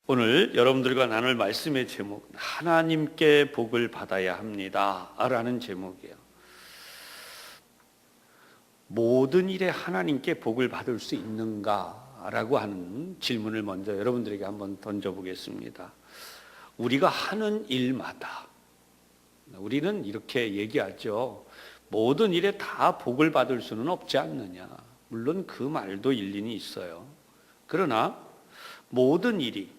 오늘 여러분들과 나눌 말씀의 제목은 하나님께 복을 받아야 합니다 라는 제목이에요. 모든 일에 하나님께 복을 받을 수 있는가 라고 하는 질문을 먼저 여러분들에게 한번 던져보겠습니다. 우리가 하는 일마다 우리는 이렇게 얘기하죠. 모든 일에 다 복을 받을 수는 없지 않느냐. 물론 그 말도 일리는 있어요. 그러나 모든 일이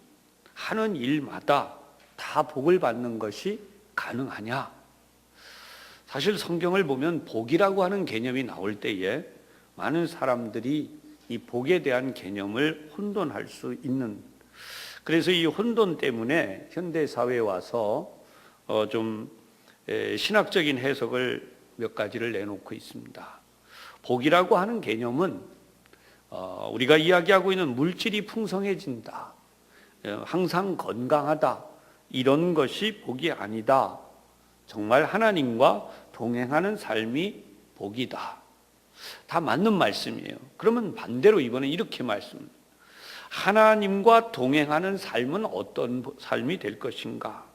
하는 일마다 다 복을 받는 것이 가능하냐? 사실 성경을 보면 복이라고 하는 개념이 나올 때에 많은 사람들이 이 복에 대한 개념을 혼돈할 수 있는, 그래서 이 혼돈 때문에 현대 사회에 와서 좀 신학적인 해석을 몇 가지를 내놓고 있습니다. 복이라고 하는 개념은 우리가 이야기하고 있는 물질이 풍성해진다, 항상 건강하다, 이런 것이 복이 아니다. 정말 하나님과 동행하는 삶이 복이다. 다 맞는 말씀이에요. 그러면 반대로 이번에 이렇게 말씀합니다. 하나님과 동행하는 삶은 어떤 삶이 될 것인가?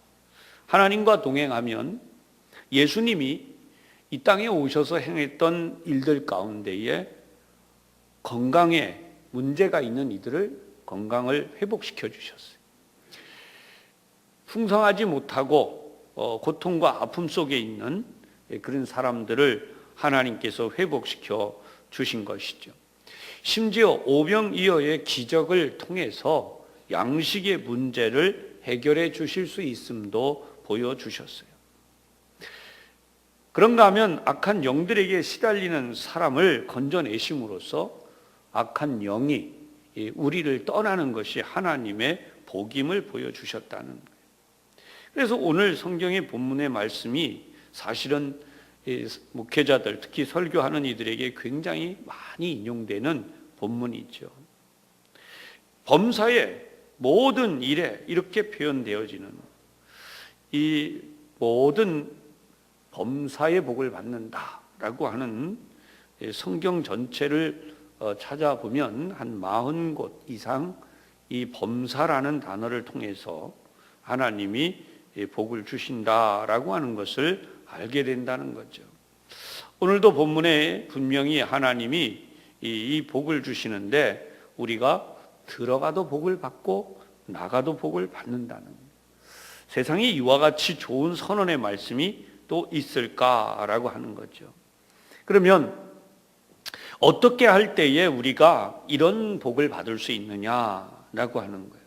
하나님과 동행하면 예수님이 이 땅에 오셔서 행했던 일들 가운데에 건강에 문제가 있는 이들을 건강을 회복시켜 주셨어요. 풍성하지 못하고 고통과 아픔 속에 있는 그런 사람들을 하나님께서 회복시켜 주신 것이죠. 심지어 오병이어의 기적을 통해서 양식의 문제를 해결해 주실 수 있음도 보여주셨어요. 그런가 하면 악한 영들에게 시달리는 사람을 건져내심으로써 악한 영이 우리를 떠나는 것이 하나님의 복임을 보여주셨다는 거예요. 그래서 오늘 성경의 본문의 말씀이 사실은 목회자들, 특히 설교하는 이들에게 굉장히 많이 인용되는 본문이죠. 범사의 모든 일에 이렇게 표현되어지는 이 모든 범사의 복을 받는다라고 하는 성경 전체를 찾아보면 한 40곳 이상 이 범사라는 단어를 통해서 하나님이 복을 주신다라고 하는 것을 알게 된다는 거죠. 오늘도 본문에 분명히 하나님이 이 복을 주시는데 우리가 들어가도 복을 받고 나가도 복을 받는다는 거예요. 세상에 이와 같이 좋은 선언의 말씀이 또 있을까라고 하는 거죠. 그러면 어떻게 할 때에 우리가 이런 복을 받을 수 있느냐라고 하는 거예요.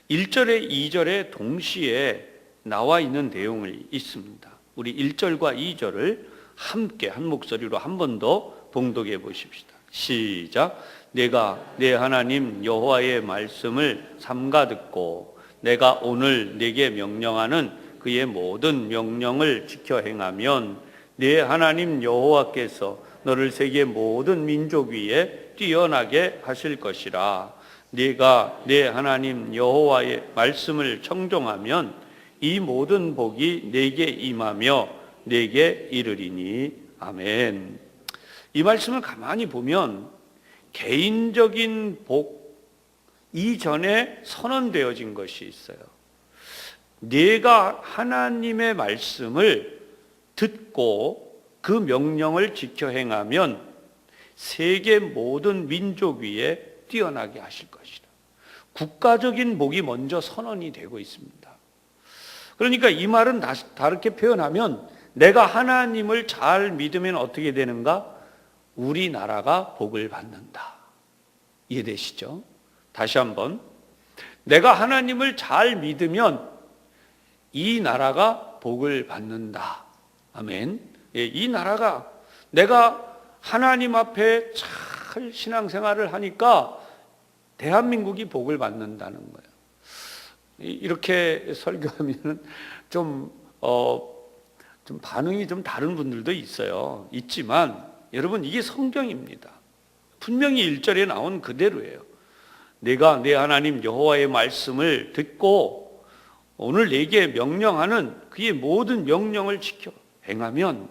1절에 2절에 동시에 나와 있는 내용이 있습니다. 우리 1절과 2절을 함께 한 목소리로 한 번 더 봉독해 보십시다. 시작. 내가 내 하나님 여호와의 말씀을 삼가 듣고 내가 오늘 내게 명령하는 그의 모든 명령을 지켜 행하면 내 하나님 여호와께서 너를 세계 모든 민족 위에 뛰어나게 하실 것이라. 네가 내 하나님 여호와의 말씀을 청종하면 이 모든 복이 내게 임하며 내게 이르리니. 아멘. 이 말씀을 가만히 보면 개인적인 복 이전에 선언되어진 것이 있어요. 네가 하나님의 말씀을 듣고 그 명령을 지켜 행하면 세계 모든 민족 위에 뛰어나게 하실 것이다. 국가적인 복이 먼저 선언이 되고 있습니다. 그러니까 이 말은 다르게 표현하면 내가 하나님을 잘 믿으면 어떻게 되는가? 우리나라가 복을 받는다. 이해되시죠? 다시 한번. 내가 하나님을 잘 믿으면 이 나라가 복을 받는다. 아멘. 이 나라가 내가 하나님 앞에 잘 신앙생활을 하니까 대한민국이 복을 받는다는 거예요. 이렇게 설교하면 좀 반응이 좀 다른 분들도 있지만 여러분 이게 성경입니다. 분명히 1절에 나온 그대로예요. 내가 내 하나님 여호와의 말씀을 듣고 오늘 내게 명령하는 그의 모든 명령을 지켜 행하면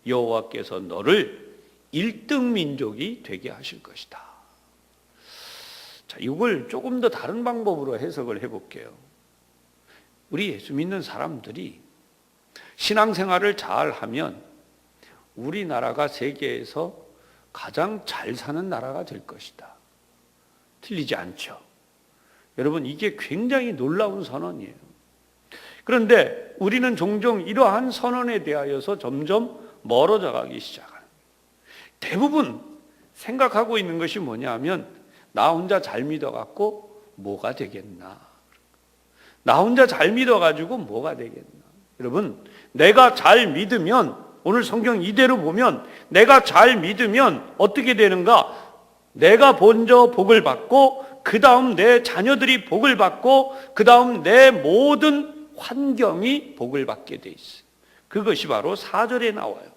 여호와께서 너를 1등 민족이 되게 하실 것이다. 자, 이걸 조금 더 다른 방법으로 해석을 해볼게요. 우리 예수 믿는 사람들이 신앙생활을 잘 하면 우리나라가 세계에서 가장 잘 사는 나라가 될 것이다. 틀리지 않죠. 여러분, 이게 굉장히 놀라운 선언이에요. 그런데 우리는 종종 이러한 선언에 대하여서 점점 멀어져 가기 시작합니다. 대부분 생각하고 있는 것이 뭐냐 하면 나 혼자 잘 믿어갖고 뭐가 되겠나. 나 혼자 잘 믿어가지고 뭐가 되겠나. 여러분, 내가 잘 믿으면, 오늘 성경 이대로 보면 내가 잘 믿으면 어떻게 되는가? 내가 먼저 복을 받고 그 다음 내 자녀들이 복을 받고 그 다음 내 모든 환경이 복을 받게 돼 있어요. 그것이 바로 4절에 나와요.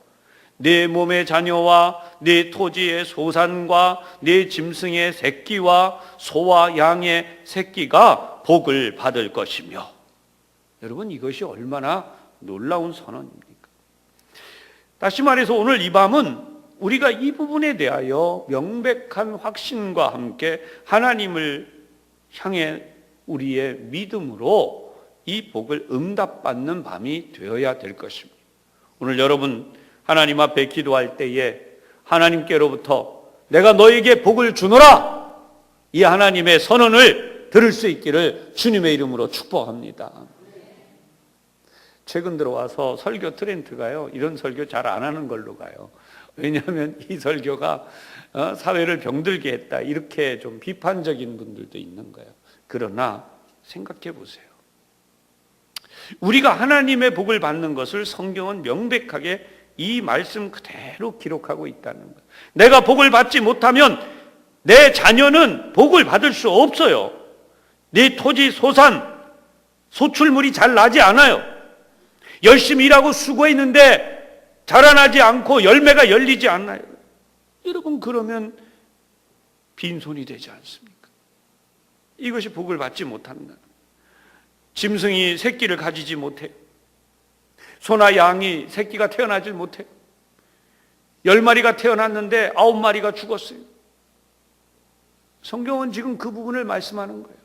내 몸의 자녀와 내 토지의 소산과 내 짐승의 새끼와 소와 양의 새끼가 복을 받을 것이며. 여러분, 이것이 얼마나 놀라운 선언입니까? 다시 말해서 오늘 이 밤은 우리가 이 부분에 대하여 명백한 확신과 함께 하나님을 향해 우리의 믿음으로 이 복을 응답받는 밤이 되어야 될 것입니다. 오늘 여러분 하나님 앞에 기도할 때에 하나님께로부터 내가 너에게 복을 주노라, 이 하나님의 선언을 들을 수 있기를 주님의 이름으로 축복합니다. 최근 들어와서 설교 트렌드가요, 이런 설교 잘 안 하는 걸로 가요. 왜냐하면 이 설교가 사회를 병들게 했다, 이렇게 좀 비판적인 분들도 있는 거예요. 그러나 생각해 보세요. 우리가 하나님의 복을 받는 것을 성경은 명백하게 이 말씀 그대로 기록하고 있다는 거예요. 내가 복을 받지 못하면 내 자녀는 복을 받을 수 없어요. 내 토지 소산, 소출물이 잘 나지 않아요. 열심히 일하고 수고했는데 자라나지 않고 열매가 열리지 않나요? 여러분, 그러면 빈손이 되지 않습니까? 이것이 복을 받지 못한다. 짐승이 새끼를 가지지 못해요. 소나 양이 새끼가 태어나질 못해요. 10마리가 태어났는데 9마리가 죽었어요. 성경은 지금 그 부분을 말씀하는 거예요.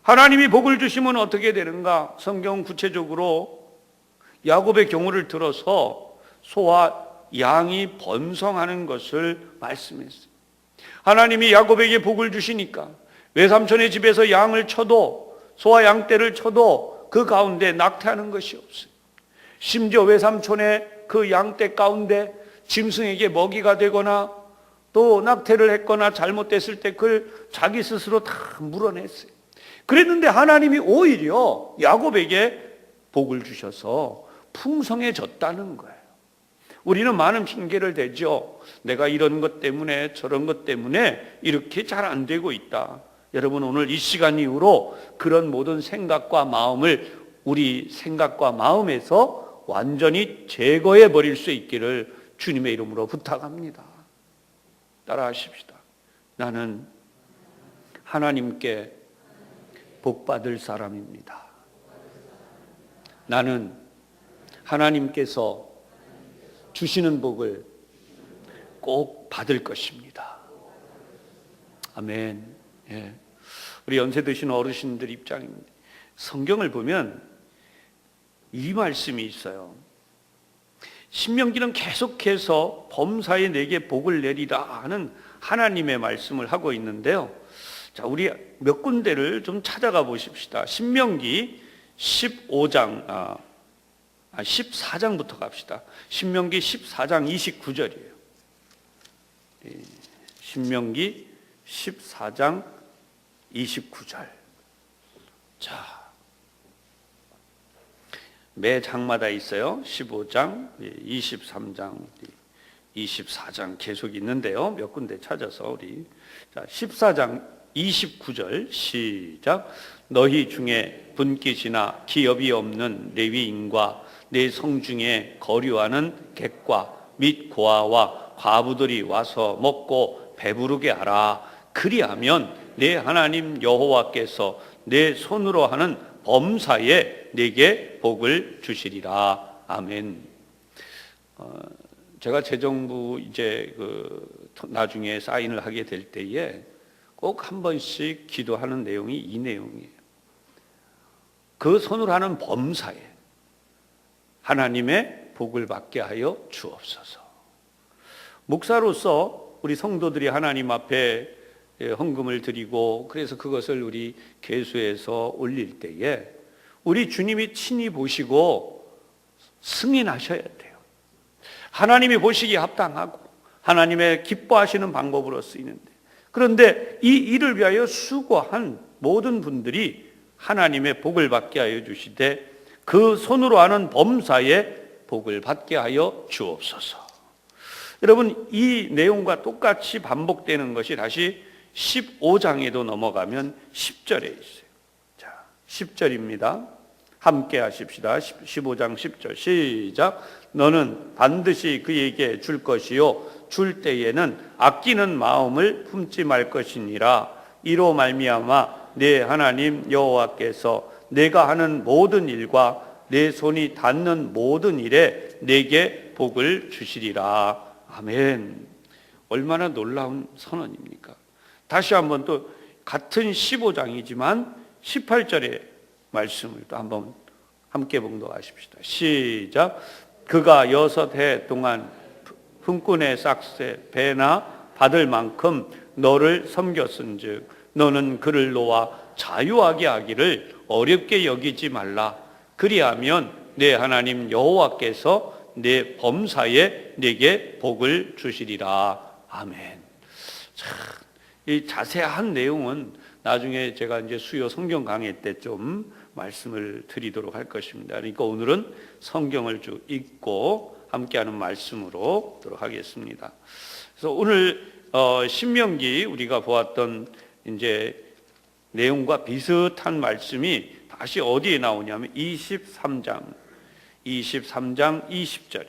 하나님이 복을 주시면 어떻게 되는가? 성경은 구체적으로 야곱의 경우를 들어서 소와 양이 번성하는 것을 말씀했어요. 하나님이 야곱에게 복을 주시니까 외삼촌의 집에서 양을 쳐도, 소와 양떼를 쳐도 그 가운데 낙태하는 것이 없어요. 심지어 외삼촌의 그 양떼 가운데 짐승에게 먹이가 되거나 또 낙태를 했거나 잘못됐을 때 그걸 자기 스스로 다 물어냈어요. 그랬는데 하나님이 오히려 야곱에게 복을 주셔서 풍성해졌다는 거예요. 우리는 많은 핑계를 대죠. 내가 이런 것 때문에 저런 것 때문에 이렇게 잘 안 되고 있다. 여러분, 오늘 이 시간 이후로 그런 모든 생각과 마음을 우리 생각과 마음에서 완전히 제거해 버릴 수 있기를 주님의 이름으로 부탁합니다. 따라하십시다. 나는 하나님께 복 받을 사람입니다. 나는 하나님께서 주시는 복을 꼭 받을 것입니다. 아멘. 예. 우리 연세 드신 어르신들 입장입니다. 성경을 보면 이 말씀이 있어요. 신명기는 계속해서 범사에 내게 복을 내리라 하는 하나님의 말씀을 하고 있는데요. 자, 우리 몇 군데를 좀 찾아가 보십시다. 신명기 14장부터 갑시다. 신명기 14장 29절이에요. 신명기 14장 29절. 자, 매 장마다 있어요. 15장, 23장, 24장 계속 있는데요. 몇 군데 찾아서 우리. 자, 14장 29절 시작. 너희 중에 분깃이나 기업이 없는 레위인과 내 성중에 거류하는 객과 및 고아와 과부들이 와서 먹고 배부르게 하라. 그리하면 내 하나님 여호와께서 내 손으로 하는 범사에 내게 복을 주시리라. 아멘. 제가 재정부 이제 나중에 사인을 하게 될 때에 꼭 한 번씩 기도하는 내용이 이 내용이에요. 그 손으로 하는 범사에 하나님의 복을 받게 하여 주옵소서. 목사로서 우리 성도들이 하나님 앞에 헌금을 드리고 그래서 그것을 우리 계수해서 올릴 때에 우리 주님이 친히 보시고 승인하셔야 돼요. 하나님이 보시기에 합당하고 하나님의 기뻐하시는 방법으로 쓰이는데, 그런데 이 일을 위하여 수고한 모든 분들이 하나님의 복을 받게 하여 주시되 그 손으로 하는 범사에 복을 받게 하여 주옵소서. 여러분, 이 내용과 똑같이 반복되는 것이 다시 15장에도 넘어가면 10절에 있어요. 자, 10절입니다. 함께 하십시다. 15장 10절 시작. 너는 반드시 그에게 줄 것이요 줄 때에는 아끼는 마음을 품지 말 것이니라. 이로 말미암아 내 하나님 여호와께서 내가 하는 모든 일과 내 손이 닿는 모든 일에 내게 복을 주시리라. 아멘. 얼마나 놀라운 선언입니까? 다시 한번 또 같은 15장이지만 18절의 말씀을 또 한번 함께 봉독하십시다. 시작. 그가 6해 동안 품꾼의 싹새 배나 받을 만큼 너를 섬겼은즉 너는 그를 놓아 자유하게 하기를 어렵게 여기지 말라. 그리하면 내 하나님 여호와께서 내 범사에 내게 복을 주시리라. 아멘. 참, 이 자세한 내용은 나중에 제가 이제 수요 성경 강의 때 좀 말씀을 드리도록 할 것입니다. 그러니까 오늘은 성경을 쭉 읽고 함께하는 말씀으로 하도록 하겠습니다. 그래서 오늘 신명기 우리가 보았던 이제 내용과 비슷한 말씀이 다시 어디에 나오냐면 23장 20절입니다.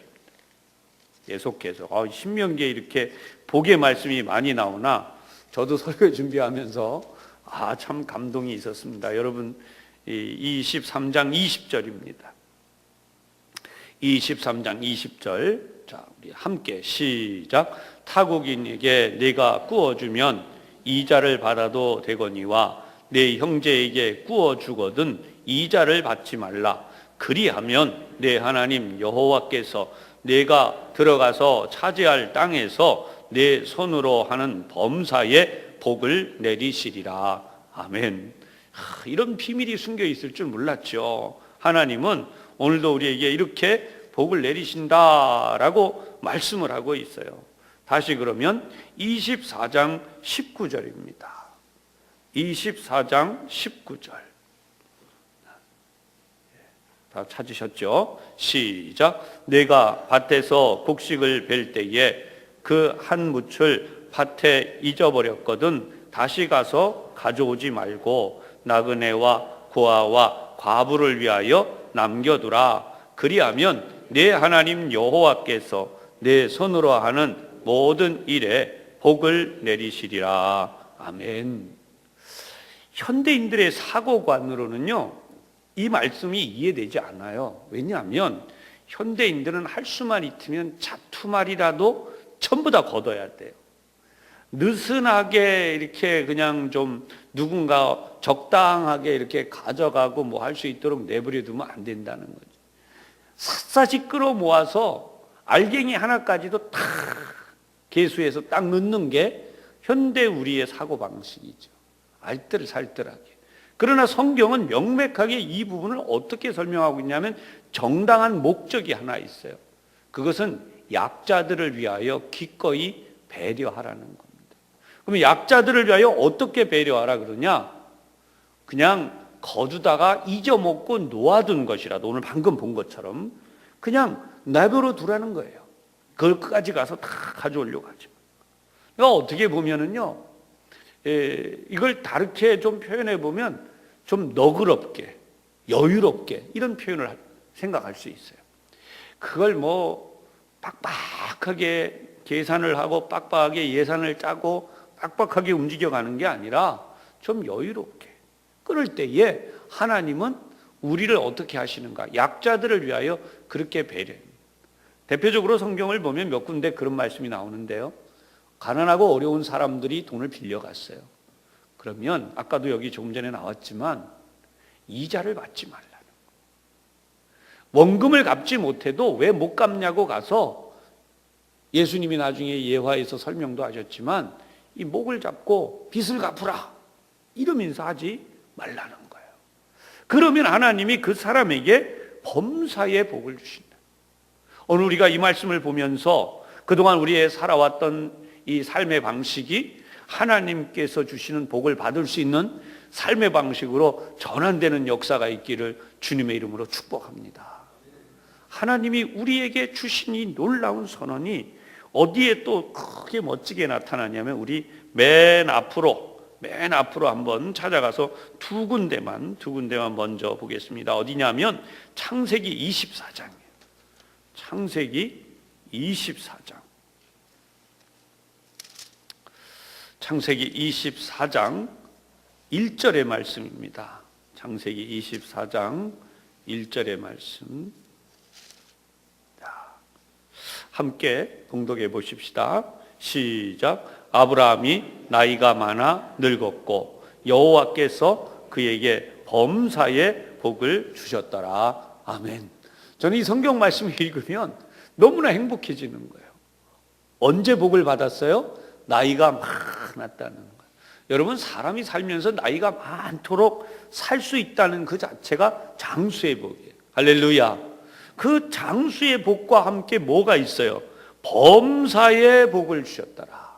계속해서 신명기에 이렇게 복의 말씀이 많이 나오나 저도 설교 준비하면서 참 감동이 있었습니다. 여러분, 23장 20절입니다. 23장 20절. 자, 우리 함께 시작. 타국인에게 내가 구워주면 이자를 받아도 되거니와 내 형제에게 구워주거든 이자를 받지 말라. 그리하면 내 하나님 여호와께서 내가 들어가서 차지할 땅에서 내 손으로 하는 범사에 복을 내리시리라. 아멘. 이런 비밀이 숨겨 있을 줄 몰랐죠. 하나님은 오늘도 우리에게 이렇게 복을 내리신다라고 말씀을 하고 있어요. 다시 그러면 24장 19절입니다. 24장 19절. 다 찾으셨죠? 시작. 내가 밭에서 곡식을 벨 때에 그 한 묻을 밭에 잊어버렸거든 다시 가서 가져오지 말고 나그네와 고아와 과부를 위하여 남겨두라. 그리하면 내 하나님 여호와께서 내 손으로 하는 모든 일에 복을 내리시리라. 아멘. 현대인들의 사고관으로는요, 이 말씀이 이해되지 않아요. 왜냐하면 현대인들은 할 수만 있으면 자투말이라도 전부 다 걷어야 돼요. 느슨하게 이렇게 그냥 좀 누군가 적당하게 이렇게 가져가고 뭐 할 수 있도록 내버려 두면 안 된다는 거죠. 샅샅이 끌어모아서 알갱이 하나까지도 탁 개수해서 딱 넣는 게 현대 우리의 사고방식이죠. 알뜰살뜰하게. 그러나 성경은 명백하게 이 부분을 어떻게 설명하고 있냐면 정당한 목적이 하나 있어요. 그것은 약자들을 위하여 기꺼이 배려하라는 겁니다. 그럼 약자들을 위하여 어떻게 배려하라 그러냐? 그냥 거두다가 잊어먹고 놓아둔 것이라도 오늘 방금 본 것처럼 그냥 내버려 두라는 거예요. 그걸 끝까지 가서 다 가져오려고 하죠. 그러니까 어떻게 보면은요, 이걸 다르게 좀 표현해 보면 좀 너그럽게, 여유롭게 이런 표현을 생각할 수 있어요. 그걸 뭐 빡빡하게 계산을 하고 빡빡하게 예산을 짜고 빡빡하게 움직여가는 게 아니라 좀 여유롭게 그럴 때에 하나님은 우리를 어떻게 하시는가? 약자들을 위하여 그렇게 배려합니다. 대표적으로 성경을 보면 몇 군데 그런 말씀이 나오는데요. 가난하고 어려운 사람들이 돈을 빌려갔어요. 그러면 아까도 여기 조금 전에 나왔지만 이자를 받지 말라는 거예요. 원금을 갚지 못해도 왜 못 갚냐고 가서 예수님이 나중에 예화에서 설명도 하셨지만 이 목을 잡고 빚을 갚으라 이러면서 하지 말라는 거예요. 그러면 하나님이 그 사람에게 범사의 복을 주신다. 오늘 우리가 이 말씀을 보면서 그동안 우리의 살아왔던 이 삶의 방식이 하나님께서 주시는 복을 받을 수 있는 삶의 방식으로 전환되는 역사가 있기를 주님의 이름으로 축복합니다. 하나님이 우리에게 주신 이 놀라운 선언이 어디에 또 크게 멋지게 나타나냐면 우리 맨 앞으로 한번 찾아가서 두 군데만 먼저 보겠습니다. 어디냐면 창세기 24장이에요. 창세기 24장. 창세기 24장 1절의 말씀입니다. 창세기 24장 1절의 말씀. 함께 봉독해 보십시다. 시작. 아브라함이 나이가 많아 늙었고 여호와께서 그에게 범사의 복을 주셨더라. 아멘. 저는 이 성경 말씀을 읽으면 너무나 행복해지는 거예요. 언제 복을 받았어요? 나이가 많았다는 거예요. 여러분, 사람이 살면서 나이가 많도록 살 수 있다는 그 자체가 장수의 복이에요. 할렐루야. 그 장수의 복과 함께 뭐가 있어요? 범사의 복을 주셨더라.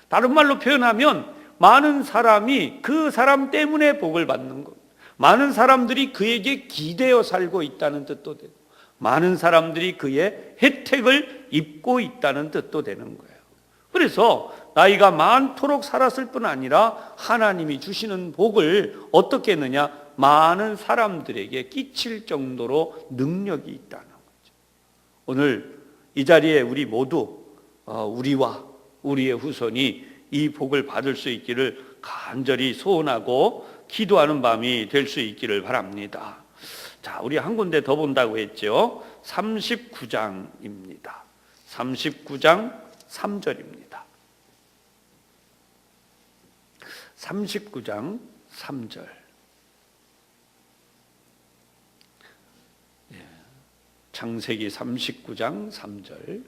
다른 말로 표현하면 많은 사람이 그 사람 때문에 복을 받는 것, 많은 사람들이 그에게 기대어 살고 있다는 뜻도 되고 많은 사람들이 그의 혜택을 입고 있다는 뜻도 되는 거예요. 그래서 나이가 많도록 살았을 뿐 아니라 하나님이 주시는 복을 어떻게 했느냐? 많은 사람들에게 끼칠 정도로 능력이 있다는 거죠. 오늘 이 자리에 우리 모두 우리와 우리의 후손이 이 복을 받을 수 있기를 간절히 소원하고 기도하는 밤이 될 수 있기를 바랍니다. 자, 우리 한 군데 더 본다고 했죠. 39장입니다. 39장 3절입니다. 39장 3절. 창세기 39장 3절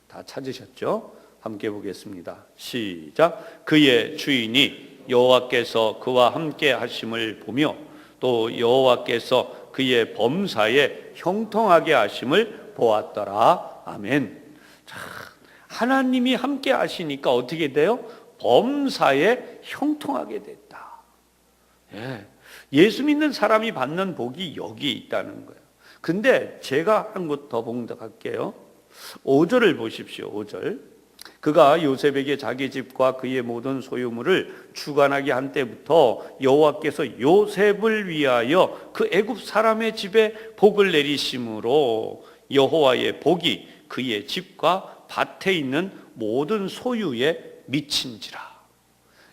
다 찾으셨죠? 함께 보겠습니다. 시작. 그의 주인이 여호와께서 그와 함께 하심을 보며 또 여호와께서 그의 범사에 형통하게 하심을 보았더라. 아멘. 자, 하나님이 함께 하시니까 어떻게 돼요? 범사에 형통하게 됐다. 예수 믿는 사람이 받는 복이 여기 있다는 거예요. 근데 제가 한 것 더 봉독할게요. 5절을 보십시오. 5절. 그가 요셉에게 자기 집과 그의 모든 소유물을 주관하게 한 때부터 여호와께서 요셉을 위하여 그 애굽 사람의 집에 복을 내리심으로 여호와의 복이 그의 집과 밭에 있는 모든 소유에 미친지라.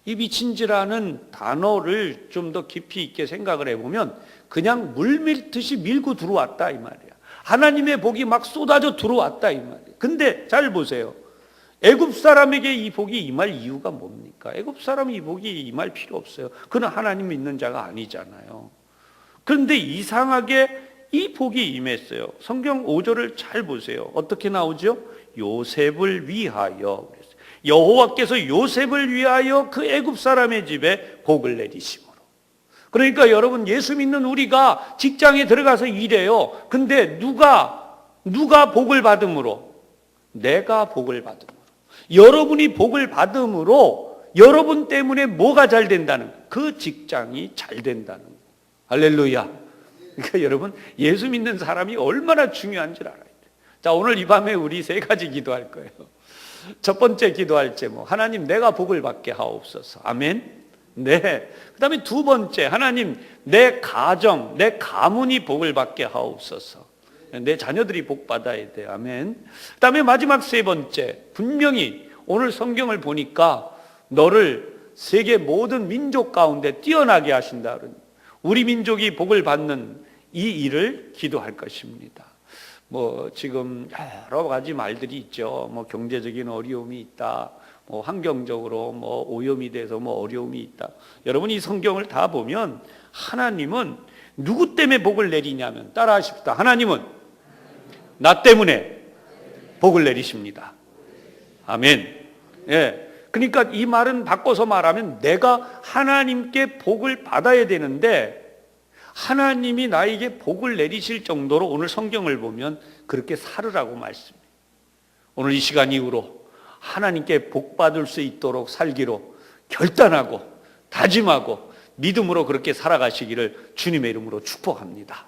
이 미친지라는 단어를 좀 더 깊이 있게 생각을 해보면 그냥 물밀듯이 밀고 들어왔다 이 말이야. 하나님의 복이 막 쏟아져 들어왔다 이 말이야. 근데 잘 보세요. 애굽 사람에게 이 복이 임할 이유가 뭡니까? 애굽 사람이 이 복이 임할 필요 없어요. 그는 하나님 믿는 자가 아니잖아요. 그런데 이상하게 이 복이 임했어요. 성경 5절을 잘 보세요. 어떻게 나오죠? 요셉을 위하여. 여호와께서 요셉을 위하여 그 애굽 사람의 집에 복을 내리심으로. 그러니까 여러분, 예수 믿는 우리가 직장에 들어가서 일해요. 근데 누가 복을 받음으로? 내가 복을 받음으로. 여러분이 복을 받음으로 여러분 때문에 뭐가 잘 된다는 거예요? 그 직장이 잘 된다는 거예요. 할렐루야. 그러니까 여러분, 예수 믿는 사람이 얼마나 중요한지 알아야 돼요. 자, 오늘 이 밤에 우리 세 가지 기도할 거예요. 첫 번째 기도할 제목, 하나님 내가 복을 받게 하옵소서. 아멘. 네. 그 다음에 두 번째, 하나님 내 가정, 내 가문이 복을 받게 하옵소서. 내 자녀들이 복 받아야 돼요. 아멘. 그 다음에 마지막 세 번째, 분명히 오늘 성경을 보니까 너를 세계 모든 민족 가운데 뛰어나게 하신다. 우리 민족이 복을 받는 이 일을 기도할 것입니다. 지금 여러 가지 말들이 있죠. 경제적인 어려움이 있다. 뭐 환경적으로 뭐 오염이 돼서 뭐 어려움이 있다. 여러분 이 성경을 다 보면 하나님은 누구 때문에 복을 내리냐면 따라하십시다. 하나님은 나 때문에 복을 내리십니다. 아멘. 예. 그러니까 이 말은 바꿔서 말하면 내가 하나님께 복을 받아야 되는데 하나님이 나에게 복을 내리실 정도로 오늘 성경을 보면 그렇게 살으라고 말씀해요. 오늘 이 시간 이후로 하나님께 복 받을 수 있도록 살기로 결단하고 다짐하고 믿음으로 그렇게 살아가시기를 주님의 이름으로 축복합니다.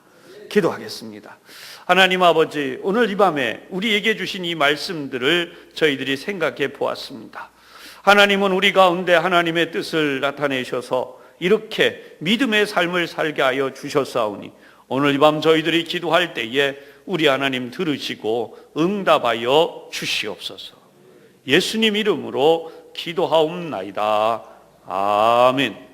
기도하겠습니다. 하나님 아버지, 오늘 이 밤에 우리에게 주신 이 말씀들을 저희들이 생각해 보았습니다. 하나님은 우리 가운데 하나님의 뜻을 나타내셔서 이렇게 믿음의 삶을 살게 하여 주셨사오니 오늘 이 밤 저희들이 기도할 때에 우리 하나님 들으시고 응답하여 주시옵소서. 예수님 이름으로 기도하옵나이다. 아멘.